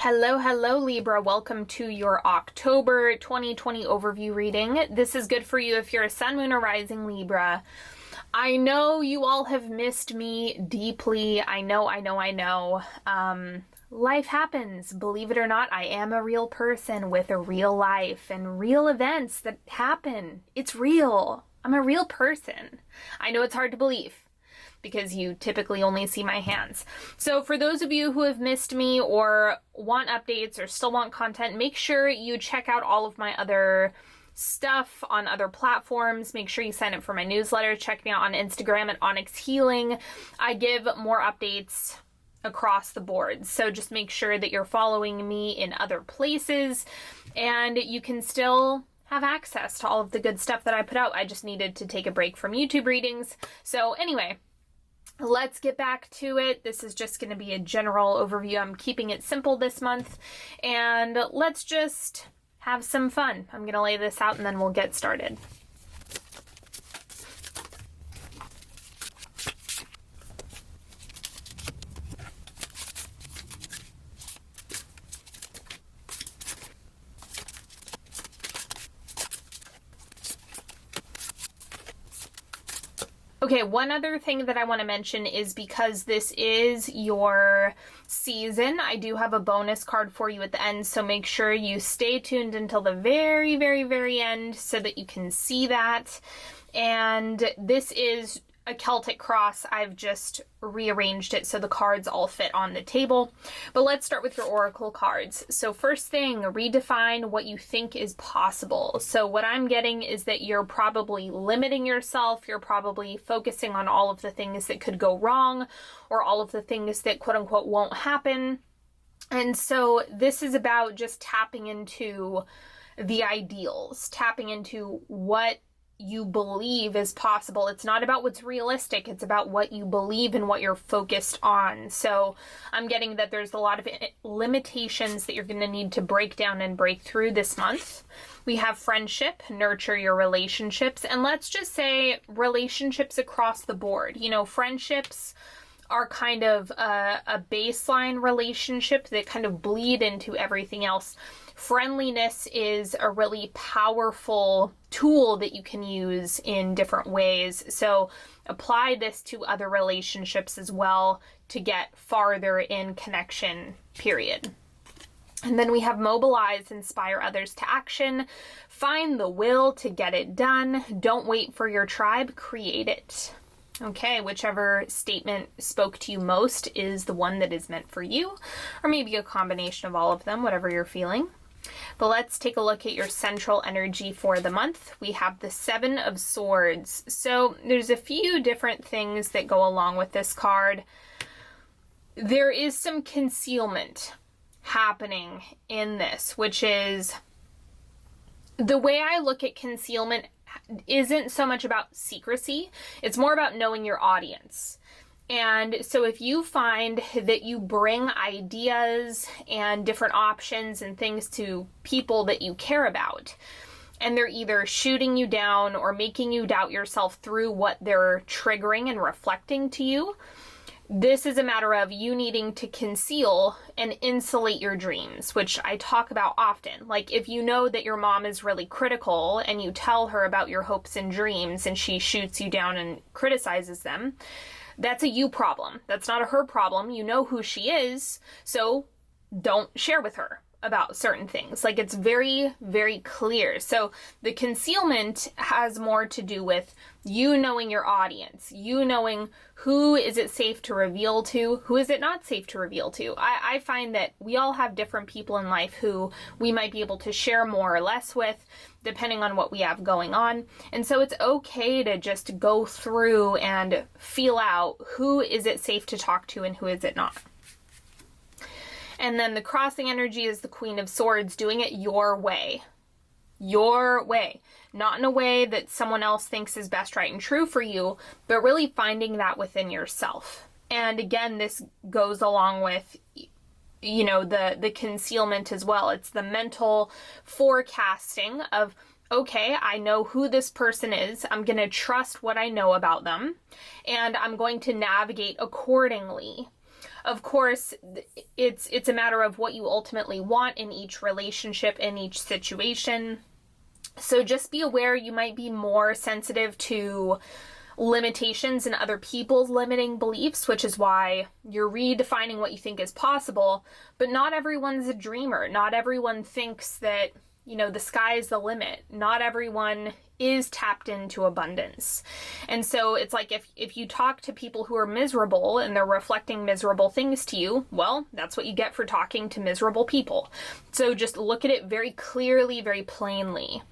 Hello, hello, Libra. Welcome to your October 2020 overview reading. This is good for you if you're a sun, moon, or rising Libra. I know you all have missed me deeply. I know. Life happens. Believe it or not, I am a real person with a real life and real events that happen. It's real. I'm a real person. I know it's hard to believe, because you typically only see my hands. So for those of you who have missed me or want updates or still want content, make sure you check out all of my other stuff on other platforms. Make sure you sign up for my newsletter. Check me out on Instagram at Onyx Healing. I give more updates across the board. So just make sure that you're following me in other places and you can still have access to all of the good stuff that I put out. I just needed to take a break from YouTube readings. So anyway, let's get back to it. This is just going to be a general overview. I'm keeping it simple this month, and let's just have some fun. I'm going to lay this out and then we'll get started. Okay, one other thing that I want to mention is because this is your season, I do have a bonus card for you at the end, so make sure you stay tuned until the very, very, very end so that you can see that. And this is a Celtic cross. I've just rearranged it so the cards all fit on the table. But let's start with your oracle cards. So first thing, redefine what you think is possible. So what I'm getting is that you're probably limiting yourself. You're probably focusing on all of the things that could go wrong or all of the things that quote unquote won't happen. And so this is about just tapping into the ideals, tapping into what you believe is possible. It's not about what's realistic. It's about what you believe and what you're focused on. So I'm getting that there's a lot of limitations that you're going to need to break down and break through this month. We have friendship, nurture your relationships, and let's just say relationships across the board. You know, friendships are kind of a baseline relationship that kind of bleed into everything else. Friendliness is a really powerful tool that you can use in different ways. So apply this to other relationships as well to get farther in connection, period. And then we have mobilize, inspire others to action, find the will to get it done. Don't wait for your tribe, create it. Okay, whichever statement spoke to you most is the one that is meant for you, or maybe a combination of all of them, whatever you're feeling. But let's take a look at your central energy for the month. We have the Seven of Swords. So there's a few different things that go along with this card. There is some concealment happening in this, which is the way I look at concealment isn't so much about secrecy. It's more about knowing your audience. And so if you find that you bring ideas and different options and things to people that you care about, and they're either shooting you down or making you doubt yourself through what they're triggering and reflecting to you, this is a matter of you needing to conceal and insulate your dreams, which I talk about often. Like if you know that your mom is really critical and you tell her about your hopes and dreams and she shoots you down and criticizes them, that's a you problem. That's not a her problem. You know who she is, so don't share with her about certain things. Like it's very, very clear. So the concealment has more to do with you knowing your audience, you knowing who is it safe to reveal to, who is it not safe to reveal to. I find that we all have different people in life who we might be able to share more or less with, depending on what we have going on. And so it's okay to just go through and feel out who is it safe to talk to and who is it not. And then the crossing energy is the Queen of Swords, doing it your way. Your way. Not in a way that someone else thinks is best, right, and true for you, but really finding that within yourself. And again, this goes along with, you know, the concealment as well. It's the mental forecasting of, okay, I know who this person is. I'm going to trust what I know about them, and I'm going to navigate accordingly. Of course, it's a matter of what you ultimately want in each relationship, in each situation. So just be aware you might be more sensitive to limitations in other people's limiting beliefs, which is why you're redefining what you think is possible. But not everyone's a dreamer. Not everyone thinks that, the sky is the limit. Not everyone is tapped into abundance. And so it's like if you talk to people who are miserable and they're reflecting miserable things to you, well, that's what you get for talking to miserable people. So just look at it very clearly, very plainly.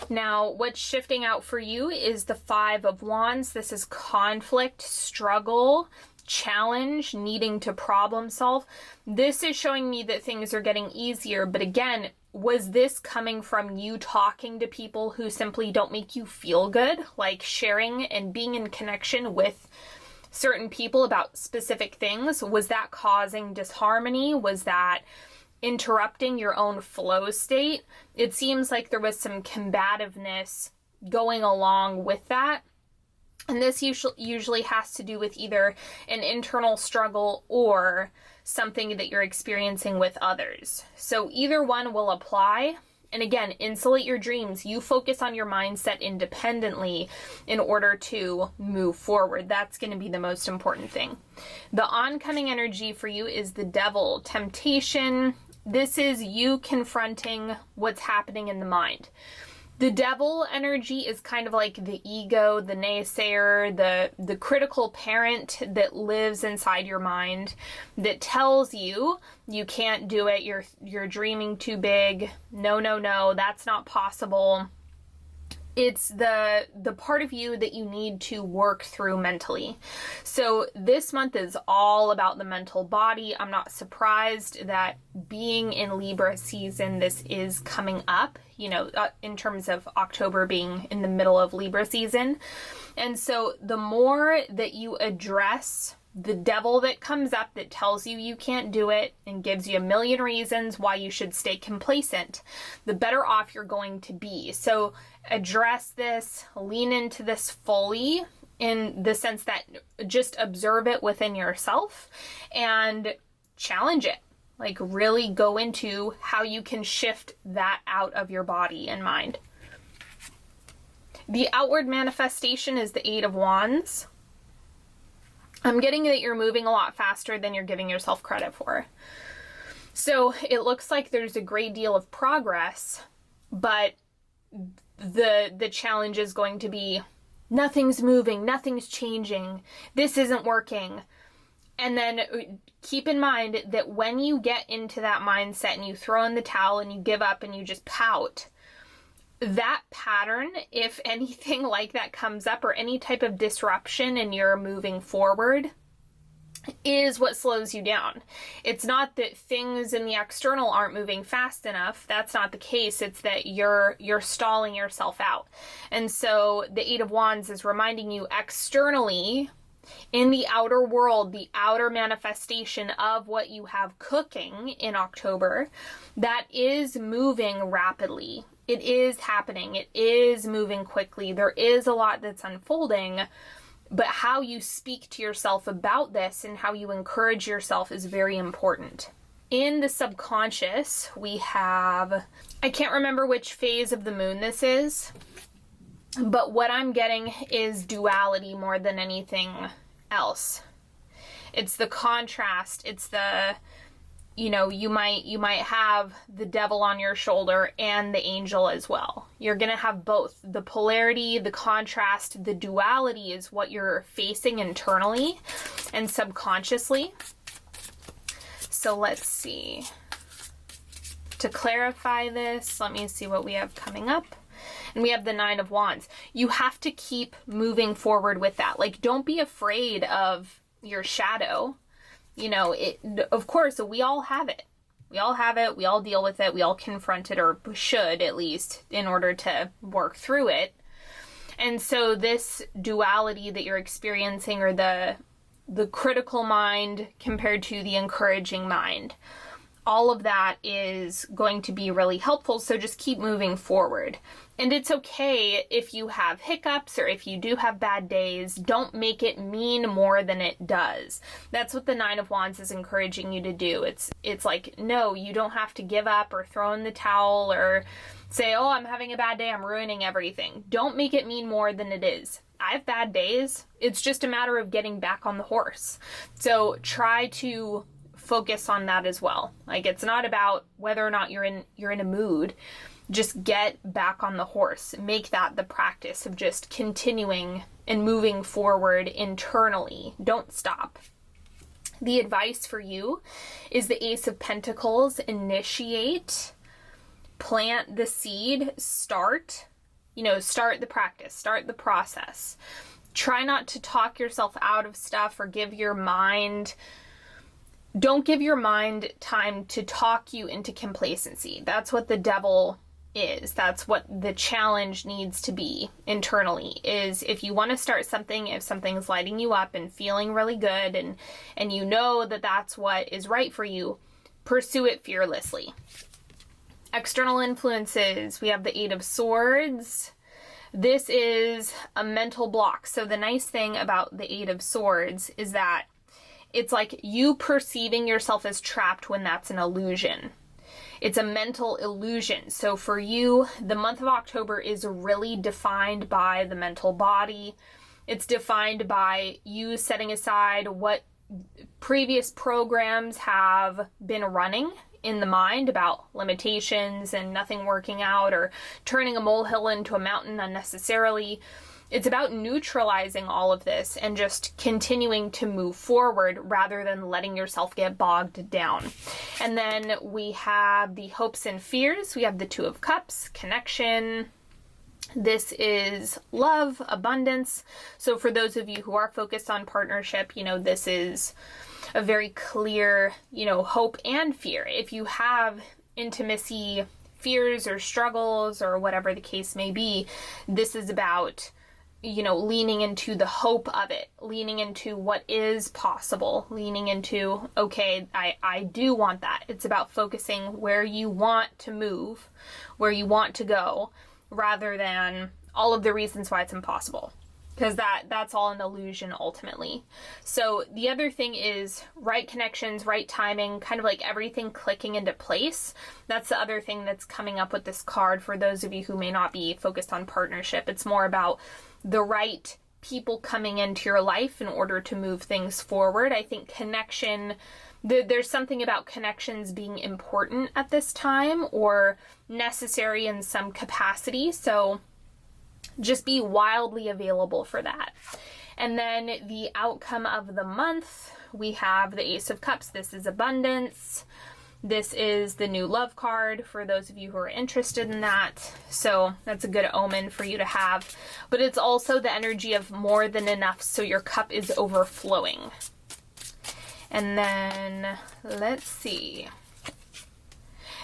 Now, what's shifting out for you is the Five of Wands. This is conflict, struggle, challenge, needing to problem solve. This is showing me that things are getting easier, but again, was this coming from you talking to people who simply don't make you feel good, like sharing and being in connection with certain people about specific things? Was that causing disharmony? Was that interrupting your own flow state? It seems like there was some combativeness going along with that. And this usually has to do with either an internal struggle or something that you're experiencing with others. So either one will apply. And again, insulate your dreams. You focus on your mindset independently in order to move forward. That's going to be the most important thing. The oncoming energy for you is the Devil, temptation. This is you confronting what's happening in the mind. The Devil energy is kind of like the ego, the naysayer, the critical parent that lives inside your mind that tells you you can't do it, you're dreaming too big, no, that's not possible. It's the part of you that you need to work through mentally. So this month is all about the mental body. I'm not surprised that being in Libra season, this is coming up, in terms of October being in the middle of Libra season. And so the more that you address the devil that comes up that tells you you can't do it and gives you a million reasons why you should stay complacent, the better off you're going to be. So address this, lean into this fully in the sense that just observe it within yourself and challenge it. Like really go into how you can shift that out of your body and mind. The outward manifestation is the Eight of Wands. I'm getting that you're moving a lot faster than you're giving yourself credit for. So it looks like there's a great deal of progress, but the challenge is going to be nothing's moving, nothing's changing, this isn't working. And then keep in mind that when you get into that mindset and you throw in the towel and you give up and you just pout, that pattern, if anything like that comes up or any type of disruption and you're moving forward, is what slows you down. It's not that things in the external aren't moving fast enough. That's not the case. It's that you're stalling yourself out. And so the Eight of Wands is reminding you externally, in the outer world, the outer manifestation of what you have cooking in October, that is moving rapidly. It is happening. It is moving quickly. There is a lot that's unfolding, but how you speak to yourself about this and how you encourage yourself is very important. In the subconscious, we have, I can't remember which phase of the moon this is, but what I'm getting is duality more than anything else. It's the contrast. It's the, you might have the devil on your shoulder and the angel as well. You're going to have both. The polarity, the contrast, the duality is what you're facing internally and subconsciously. So let's see. To clarify this, let me see what we have coming up. And we have the Nine of Wands. You have to keep moving forward with that. Like, don't be afraid of your shadow. Of course, we all have it. We all have it. We all deal with it. We all confront it, or should at least, in order to work through it. And so this duality that you're experiencing, or the critical mind compared to the encouraging mind, all of that is going to be really helpful. So just keep moving forward. And it's okay if you have hiccups or if you do have bad days. Don't make it mean more than it does. That's what the Nine of Wands is encouraging you to do. It's like, no, you don't have to give up or throw in the towel or say, oh, I'm having a bad day, I'm ruining everything. Don't make it mean more than it is. I have bad days. It's just a matter of getting back on the horse. So try to focus on that as well. Like, it's not about whether or not you're in a mood. Just get back on the horse. Make that the practice of just continuing and moving forward internally. Don't stop. The advice for you is the Ace of Pentacles. Initiate, plant the seed, start the practice, start the process. Try not to talk yourself out of stuff or don't give your mind time to talk you into complacency. That's what the devil is. That's what the challenge needs to be internally, is if you want to start something, if something's lighting you up and feeling really good and you know that that's what is right for you, pursue it fearlessly. External influences, we have the Eight of Swords. This is a mental block. So the nice thing about the Eight of Swords is that it's like you perceiving yourself as trapped when that's an illusion. It's a mental illusion. So for you, the month of October is really defined by the mental body. It's defined by you setting aside what previous programs have been running in the mind about limitations and nothing working out or turning a molehill into a mountain unnecessarily. It's about neutralizing all of this and just continuing to move forward rather than letting yourself get bogged down. And then we have the hopes and fears. We have the Two of Cups, connection. This is love, abundance. So for those of you who are focused on partnership, this is a very clear, hope and fear. If you have intimacy fears or struggles or whatever the case may be, this is about leaning into the hope of it, leaning into what is possible, leaning into, okay, I do want that. It's about focusing where you want to move, where you want to go, rather than all of the reasons why it's impossible. Because that's all an illusion ultimately. So the other thing is right connections, right timing, kind of like everything clicking into place. That's the other thing that's coming up with this card for those of you who may not be focused on partnership. It's more about the right people coming into your life in order to move things forward. I think connection, there's something about connections being important at this time or necessary in some capacity. So just be wildly available for that. And then the outcome of the month, we have the Ace of Cups. This is abundance. This is the new love card for those of you who are interested in that. So that's a good omen for you to have. But it's also the energy of more than enough, so your cup is overflowing. And then, let's see.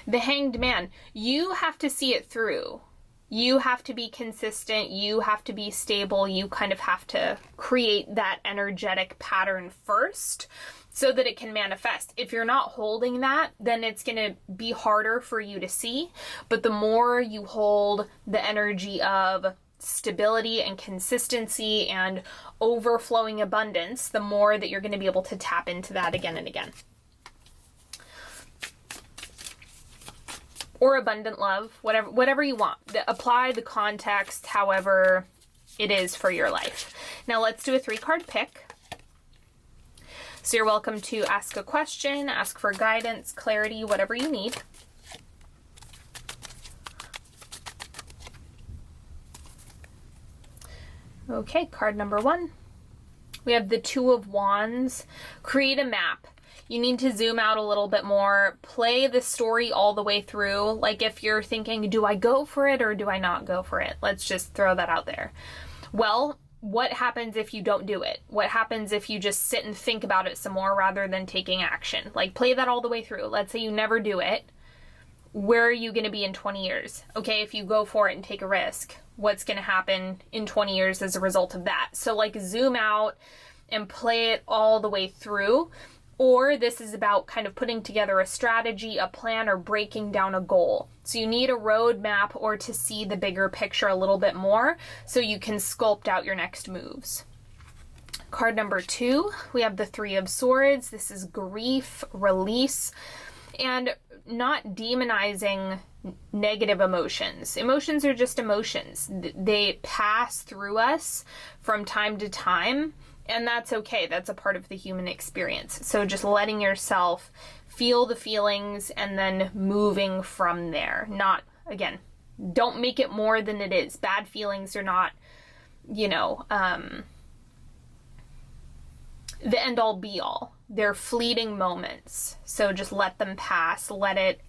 The Hanged Man. You have to see it through. You have to be consistent. You have to be stable. You kind of have to create that energetic pattern first so that it can manifest. If you're not holding that, then it's going to be harder for you to see. But the more you hold the energy of stability and consistency and overflowing abundance, the more that you're going to be able to tap into that again and again. Or abundant love, whatever you want. Apply the context however it is for your life. Now let's do a 3-card pick. So you're welcome to ask a question, ask for guidance, clarity, whatever you need. Okay, card number 1. We have the Two of Wands. Create a map. You need to zoom out a little bit more. Play the story all the way through. Like if you're thinking, do I go for it or do I not go for it? Let's just throw that out there. Well, what happens if you don't do it? What happens if you just sit and think about it some more rather than taking action? Like play that all the way through. Let's say you never do it. Where are you going to be in 20 years? Okay, if you go for it and take a risk, what's going to happen in 20 years as a result of that? So like zoom out and play it all the way through. Or this is about kind of putting together a strategy, a plan, or breaking down a goal. So you need a roadmap or to see the bigger picture a little bit more so you can sculpt out your next moves. Card number 2, we have the Three of Swords. This is grief, release, and not demonizing negative emotions. Emotions are just emotions. They pass through us from time to time, and that's okay. That's a part of the human experience. So just letting yourself feel the feelings and then moving from there. Not, again, don't make it more than it is. Bad feelings are not, you know, the end all be all. They're fleeting moments. So just let them pass, let it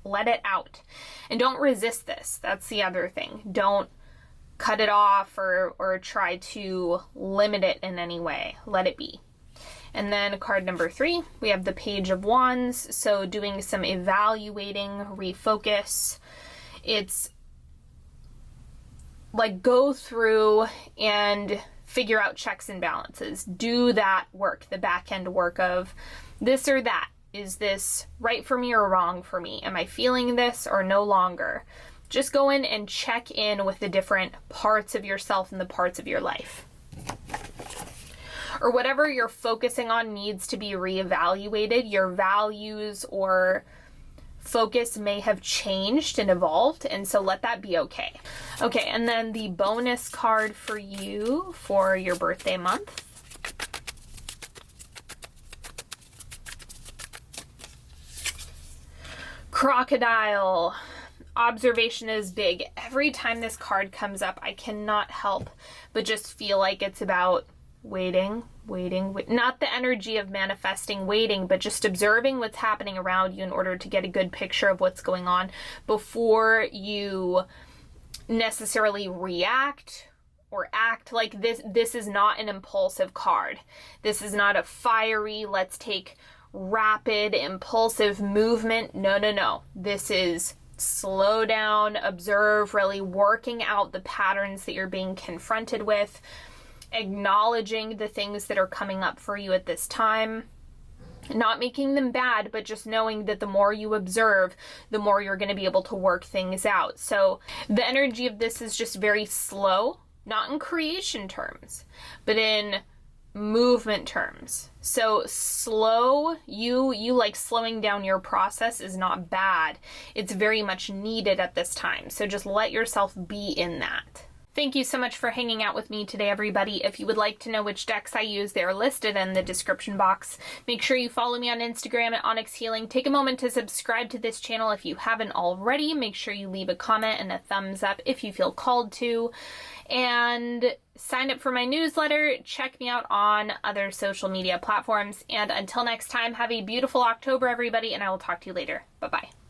out. And don't resist this. That's the other thing. Don't cut it off or try to limit it in any way. Let it be. And then card number 3, we have the Page of Wands. So doing some evaluating, refocus. It's like go through and figure out checks and balances. Do that work, the back end work of this or that. Is this right for me or wrong for me? Am I feeling this or no longer? Just go in and check in with the different parts of yourself and the parts of your life. Or whatever you're focusing on needs to be reevaluated. Your values or focus may have changed and evolved, and so let that be okay. Okay, and then the bonus card for you for your birthday month. Crocodile. Observation is big. Every time this card comes up, I cannot help but just feel like it's about waiting. Not the energy of manifesting waiting, but just observing what's happening around you in order to get a good picture of what's going on before you necessarily react or act. Like this is not an impulsive card. This is not a fiery, let's take rapid, impulsive movement. No. This is slow down, observe, really working out the patterns that you're being confronted with, acknowledging the things that are coming up for you at this time, not making them bad, but just knowing that the more you observe, the more you're going to be able to work things out. So the energy of this is just very slow, not in creation terms, but in movement terms. So slow, you like slowing down your process is not bad. It's very much needed at this time. So just let yourself be in that. Thank you so much for hanging out with me today, everybody. If you would like to know which decks I use, they are listed in the description box. Make sure you follow me on Instagram at Onyx Healing. Take a moment to subscribe to this channel if you haven't already. Make sure you leave a comment and a thumbs up if you feel called to. And sign up for my newsletter. Check me out on other social media platforms. And until next time, have a beautiful October, everybody, and I will talk to you later. Bye-bye.